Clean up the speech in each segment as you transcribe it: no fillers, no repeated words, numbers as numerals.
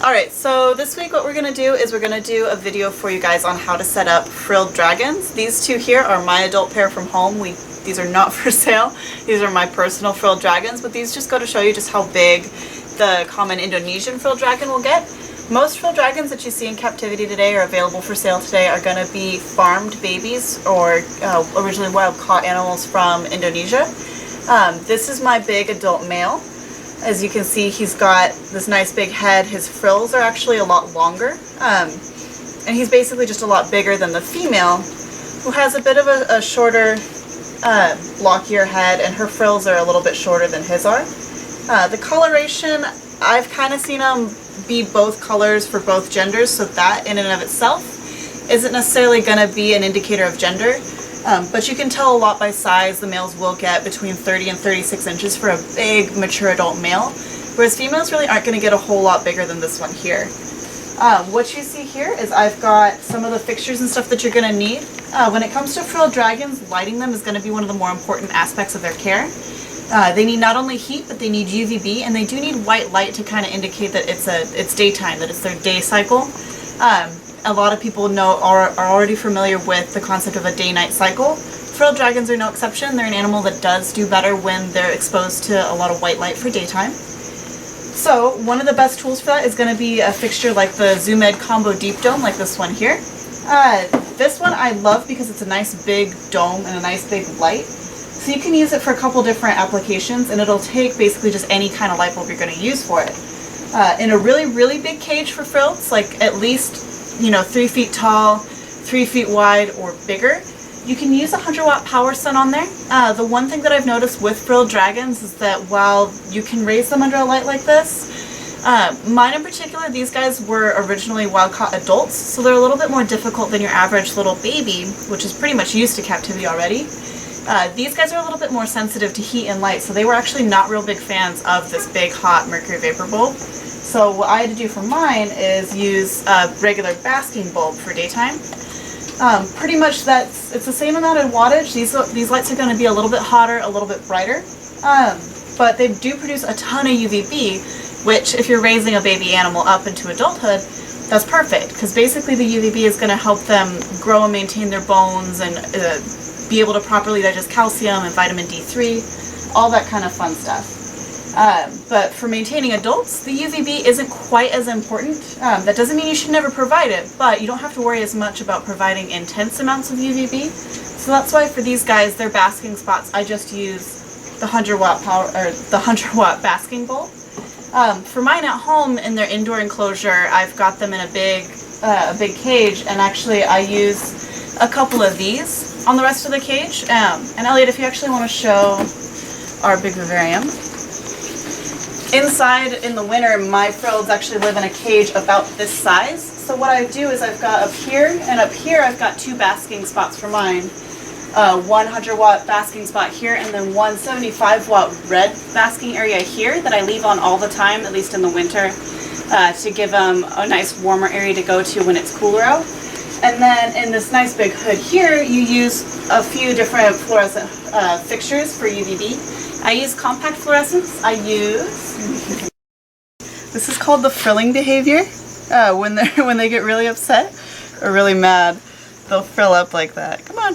Alright, so this week what we're going to do is we're going to do a video for you guys on how to set up frilled dragons. These two here are my adult pair from home. These are not for sale. These are my personal frilled dragons, but these just go to show you just how big the common Indonesian frilled dragon will get. Most frilled dragons that you see in captivity today or available for sale today are going to be farmed babies or originally wild caught animals from Indonesia. This is my big adult male. As you can see, he's got this nice big head. His frills are actually a lot longer. And he's basically just a lot bigger than the female, who has a bit of a shorter, blockier head, and her frills are a little bit shorter than his are. The coloration, I've kind of seen them be both colors for both genders, so that in and of itself isn't necessarily going to be an indicator of gender. But you can tell a lot by size. The males will get between 30 and 36 inches for a big mature adult male, whereas females really aren't going to get a whole lot bigger than this one here. What you see here is I've got some of the fixtures and stuff that you're going to need. When it comes to frilled dragons, lighting them is going to be one of the more important aspects of their care. They need not only heat, but they need UVB, and they do need white light to kind of indicate that it's daytime, that it's their day cycle. A lot of people are already familiar with the concept of a day-night cycle. Frilled dragons are no exception. They're an animal that does do better when they're exposed to a lot of white light for daytime. So one of the best tools for that is going to be a fixture like the Uvb Combo Deep Dome, like this one here. This one I love because it's a nice big dome and a nice big light. So you can use it for a couple different applications, and it'll take basically just any kind of light bulb you're going to use for it. In a really, really big cage for frills, like at least 3 feet tall, 3 feet wide, or bigger, you can use a 100-watt power sun on there. The one thing that I've noticed with frilled dragons is that while you can raise them under a light like this, mine in particular, these guys were originally wild-caught adults, so they're a little bit more difficult than your average little baby, which is pretty much used to captivity already. These guys are a little bit more sensitive to heat and light, so they were actually not real big fans of this big, hot mercury vapor bulb. So what I had to do for mine is use a regular basking bulb for daytime. Pretty much it's the same amount of wattage. These lights are going to be a little bit hotter, a little bit brighter, but they do produce a ton of UVB, which if you're raising a baby animal up into adulthood, that's perfect, because basically the UVB is going to help them grow and maintain their bones and be able to properly digest calcium and vitamin D3, all that kind of fun stuff. But for maintaining adults, the UVB isn't quite as important. That doesn't mean you should never provide it, but you don't have to worry as much about providing intense amounts of UVB. So that's why for these guys, their basking spots, I just use the 100-watt power or the 100-watt basking bulb. For mine at home in their indoor enclosure, I've got them in a big cage, and actually I use a couple of these on the rest of the cage. And Elliot, if you actually want to show our big vivarium. Inside in the winter, my frills actually live in a cage about this size. So what I do is I've got up here, and up here I've got 2 basking spots for mine. 100-watt basking spot here, and then one 75-watt red basking area here that I leave on all the time, at least in the winter, to give them a nice warmer area to go to when it's cooler out. And then in this nice big hood here, you use a few different fluorescent fixtures for UVB. I use compact fluorescents. This is called the frilling behavior. When they get really upset or really mad, they'll frill up like that. Come on.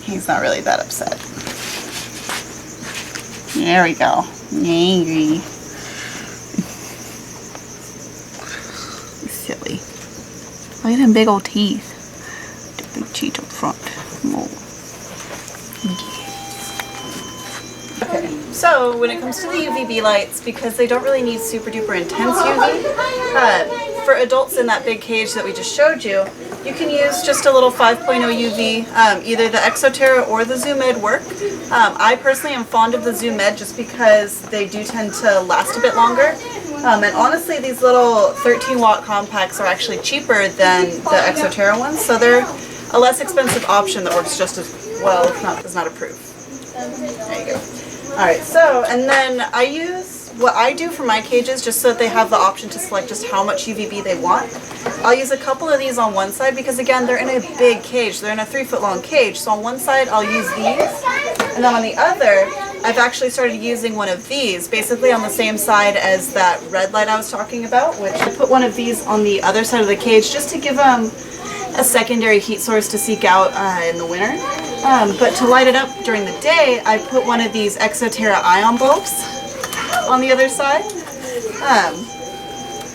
He's not really that upset. There we go. Angry. Silly. Look at them big old teeth. The big teeth up front. Oh. Okay, so when it comes to the UVB lights, because they don't really need super duper intense UV, for adults in that big cage that we just showed you, you can use just a little 5.0 UV, either the Exoterra or the Uvb work. I personally am fond of the Uvb just because they do tend to last a bit longer. And honestly, these little 13-watt compacts are actually cheaper than the Exoterra ones, so they're a less expensive option that works just as well, if not, does not approve. There you go. Alright, so, and then I use, what I do for my cages, just so that they have the option to select just how much UVB they want. I'll use a couple of these on one side because, again, they're in a big cage. They're in a 3-foot long cage, so on one side I'll use these, and then on the other I've actually started using one of these, basically on the same side as that red light I was talking about, which I put one of these on the other side of the cage just to give them a secondary heat source to seek out in the winter. But to light it up during the day, I put one of these Exoterra ion bulbs on the other side.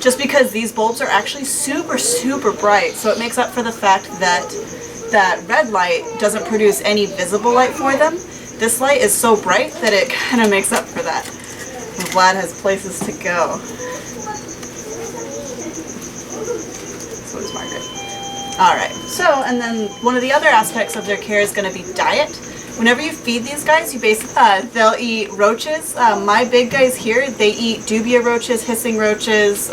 Just because these bulbs are actually super, super bright, so it makes up for the fact that that red light doesn't produce any visible light for them. This light is so bright that it kind of makes up for that. Vlad has places to go. So is Margaret. Alright, so, and then one of the other aspects of their care is going to be diet. Whenever you feed these guys, you basically, they'll eat roaches. My big guys here, they eat dubia roaches, hissing roaches,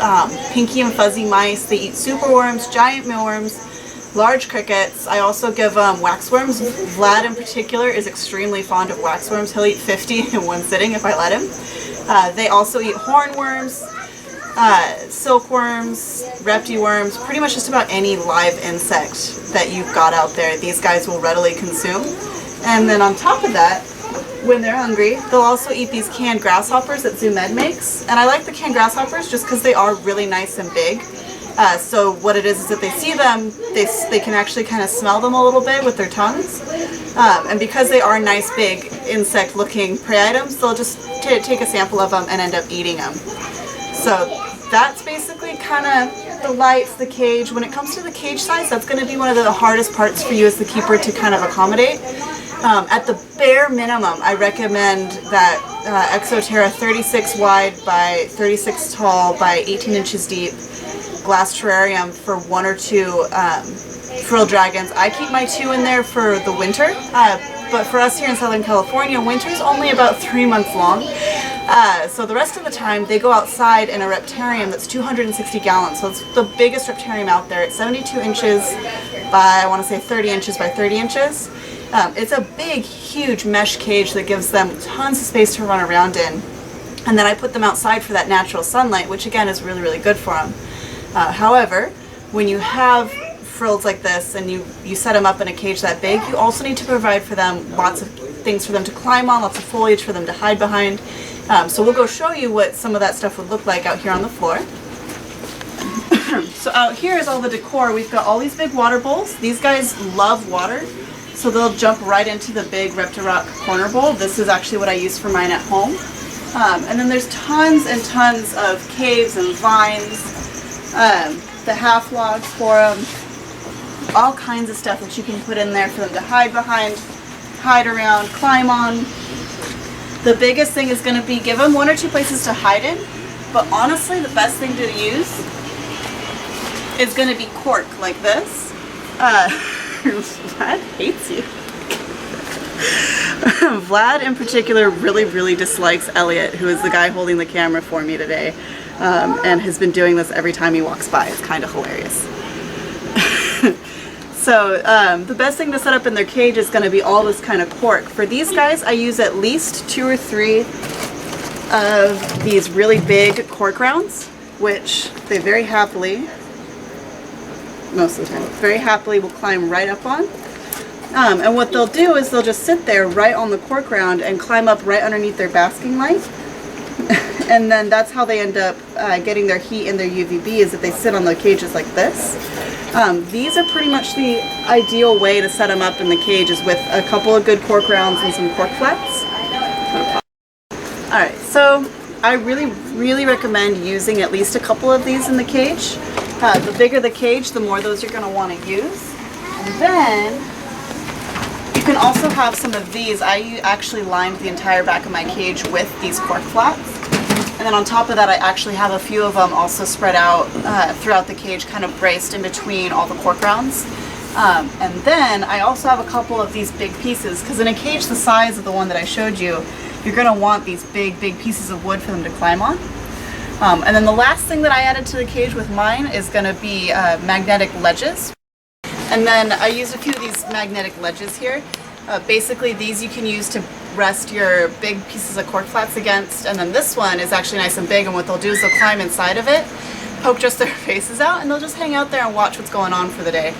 pinky and fuzzy mice. They eat superworms, giant mealworms, large crickets. I also give them waxworms. Vlad in particular is extremely fond of waxworms. He'll eat 50 in one sitting if I let him. They also eat hornworms, silkworms, reptiworms, pretty much just about any live insect that you've got out there, these guys will readily consume. And then on top of that, when they're hungry, they'll also eat these canned grasshoppers that Uvb makes. And I like the canned grasshoppers just because they are really nice and big. So what it is that they see them, they can actually kind of smell them a little bit with their tongues. And because they are nice, big, insect-looking prey items, they'll just take a sample of them and end up eating them. So that's basically kind of the lights, the cage. When it comes to the cage size, that's going to be one of the hardest parts for you as the keeper to kind of accommodate. At the bare minimum, I recommend that Exoterra 36 wide by 36 tall by 18 inches deep glass terrarium for 1 or 2 frilled dragons. I keep my 2 in there for the winter, but for us here in Southern California, winter's only about 3 months long. So the rest of the time, they go outside in a reptarium that's 260 gallons. So it's the biggest reptarium out there. It's 72 inches by, I want to say 30 inches by 30 inches. It's a big, huge mesh cage that gives them tons of space to run around in. And then I put them outside for that natural sunlight, which again is really, really good for them. However, when you have frills like this and you set them up in a cage that big, you also need to provide for them lots of things for them to climb on, lots of foliage for them to hide behind. So we'll go show you what some of that stuff would look like out here on the floor. So out here is all the decor. We've got all these big water bowls. These guys love water, so they'll jump right into the big Reptirock corner bowl. This is actually what I use for mine at home. And then there's tons and tons of caves and vines, the half logs for them, all kinds of stuff that you can put in there for them to hide behind, hide around, climb on. The biggest thing is going to be give them 1 or 2 places to hide in, but honestly the best thing to use is going to be cork like this. Vlad hates you. Vlad in particular really, really dislikes Elliot, who is the guy holding the camera for me today, and has been doing this every time he walks by. It's kind of hilarious. So the best thing to set up in their cage is going to be all this kind of cork. For these guys, I use at least 2 or 3 of these really big cork rounds, which they very happily, most of the time, very happily will climb right up on. And what they'll do is they'll just sit there right on the cork round and climb up right underneath their basking light. And then that's how they end up getting their heat and their UVB, is that they sit on the cages like this. These are pretty much the ideal way to set them up in the cage, is with a couple of good cork rounds and some cork flats. Alright, so I really, really recommend using at least a couple of these in the cage. The bigger the cage, the more those you're going to want to use. And then you can also have some of these. I actually lined the entire back of my cage with these cork flats. And then on top of that, I actually have a few of them also spread out throughout the cage, kind of braced in between all the cork rounds. And then I also have a couple of these big pieces, because in a cage the size of the one that I showed you, you're going to want these big, big pieces of wood for them to climb on. And then the last thing that I added to the cage with mine is going to be magnetic ledges. And then I used a few of these magnetic ledges here. Basically these you can use to rest your big pieces of cork flats against, and then this one is actually nice and big, and what they'll do is they'll climb inside of it, poke just their faces out, and they'll just hang out there and watch what's going on for the day.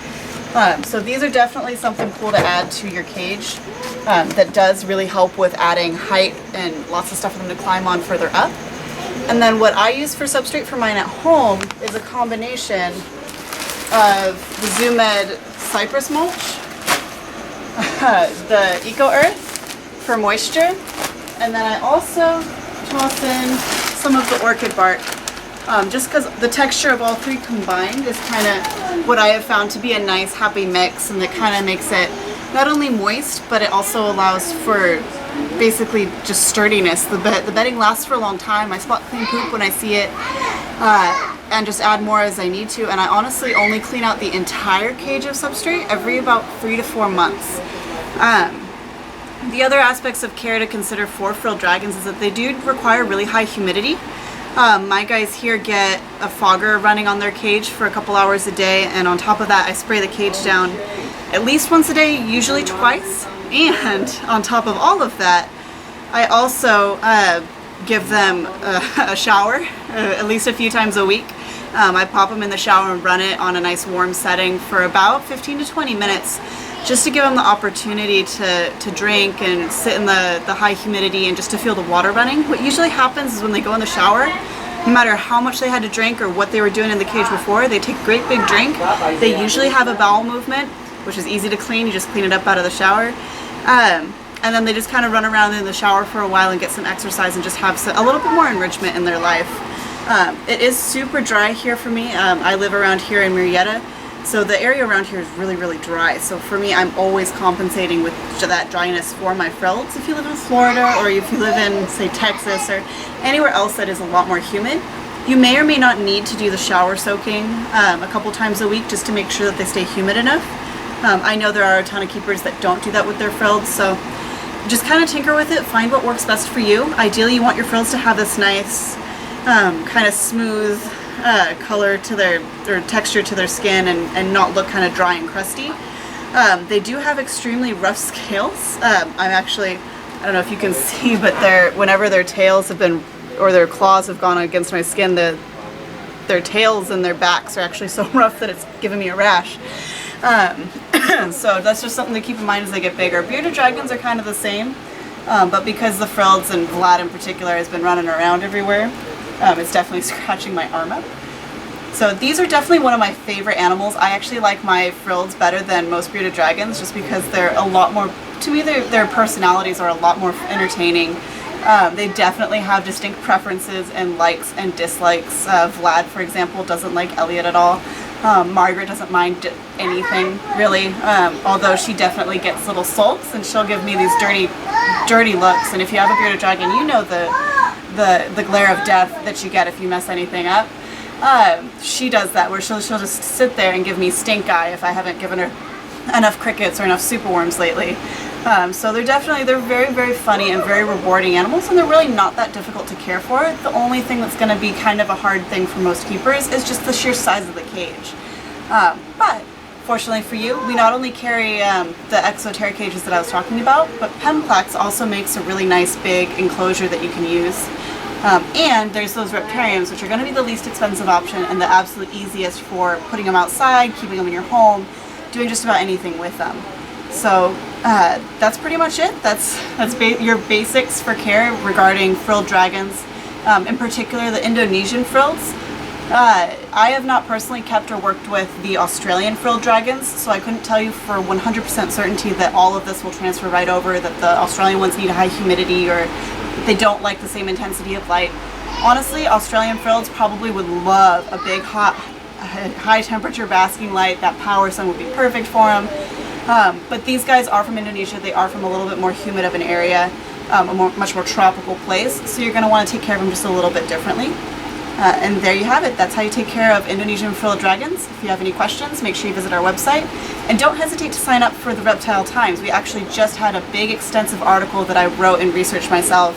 So these are definitely something cool to add to your cage that does really help with adding height and lots of stuff for them to climb on further up. And then what I use for substrate for mine at home is a combination of the Uvb cypress mulch, the Eco Earth for moisture, and then I also toss in some of the orchid bark, just because the texture of all three combined is kind of what I have found to be a nice happy mix, and it kind of makes it not only moist, but it also allows for basically just sturdiness. The bedding lasts for a long time. I spot clean poop when I see it, and just add more as I need to, and I honestly only clean out the entire cage of substrate every about 3 to 4 months. The other aspects of care to consider for frilled dragons is that they do require really high humidity. My guys here get a fogger running on their cage for a couple hours a day, and on top of that I spray the cage down at least once a day, usually twice. And on top of all of that, I also give them a shower at least a few times a week. I pop them in the shower and run it on a nice warm setting for about 15 to 20 minutes, just to give them the opportunity to drink and sit in the high humidity and just to feel the water running. What usually happens is when they go in the shower, no matter how much they had to drink or what they were doing in the cage before, they take a great big drink. They usually have a bowel movement, which is easy to clean. You just clean it up out of the shower. And then they just kind of run around in the shower for a while and get some exercise and just have a little bit more enrichment in their life. It is super dry here for me. I live around here in Murrieta, so the area around here is really, really dry. So for me, I'm always compensating with that dryness for my frills. If you live in Florida, or if you live in, say, Texas, or anywhere else that is a lot more humid, you may or may not need to do the shower soaking a couple times a week just to make sure that they stay humid enough. I know there are a ton of keepers that don't do that with their frills, so just kind of tinker with it, find what works best for you. Ideally, you want your frills to have this nice, kind of smooth color to their, or texture to their skin, and not look kind of dry and crusty. They do have extremely rough scales. I don't know if you can see, but whenever their tails have been, or their claws have gone against my skin, their tails and their backs are actually so rough that it's giving me a rash. So that's just something to keep in mind as they get bigger. Bearded dragons are kind of the same, but because the frills, and Vlad in particular, has been running around everywhere, it's definitely scratching my arm up. So these are definitely one of my favorite animals. I actually like my frills better than most bearded dragons, just because they're a lot more, to me, their personalities are a lot more entertaining. They definitely have distinct preferences and likes and dislikes. Vlad, for example, doesn't like Elliot at all. Margaret doesn't mind anything, really, although she definitely gets little sulks, and she'll give me these dirty looks. And if you have a bearded dragon, you know the glare of death that you get if you mess anything up. She does that, where she'll just sit there and give me stink eye if I haven't given her enough crickets or enough superworms lately. So they're very, very funny and very rewarding animals, and they're really not that difficult to care for. The only thing that's going to be kind of a hard thing for most keepers is just the sheer size of the cage. But fortunately for you, we not only carry the exoteric cages that I was talking about, but Pemplex also makes a really nice big enclosure that you can use. And there's those Reptariums, which are going to be the least expensive option and the absolute easiest for putting them outside, keeping them in your home, doing just about anything with them. So that's pretty much it. That's your basics for care regarding frilled dragons, in particular the Indonesian frills. I have not personally kept or worked with the Australian frilled dragons, so I couldn't tell you for 100% certainty that all of this will transfer right over, that the Australian ones need a high humidity, or they don't like the same intensity of light. Honestly, Australian frills probably would love a big, hot, high temperature basking light. That power sun would be perfect for them. But these guys are from Indonesia. They are from a little bit more humid of an area, much more tropical place, so you're going to want to take care of them just a little bit differently. And there you have it. That's how you take care of Indonesian frilled dragons. If you have any questions, make sure you visit our website. And don't hesitate to sign up for the Reptile Times. We actually just had a big, extensive article that I wrote and researched myself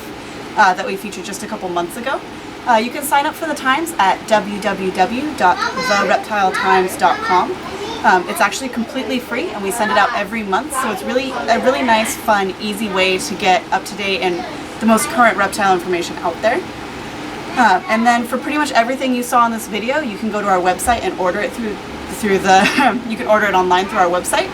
that we featured just a couple months ago. You can sign up for the Times at www.thereptiletimes.com. It's actually completely free, and we send it out every month, so it's really a really nice, fun, easy way to get up-to-date and the most current reptile information out there. And then for pretty much everything you saw in this video, you can go to our website and order it through the through the, you can order it online through our website.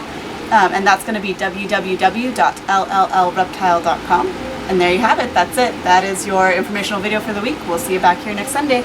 And that's going to be www.LLLReptile.com. And there you have it. That's it. That is your informational video for the week. We'll see you back here next Sunday.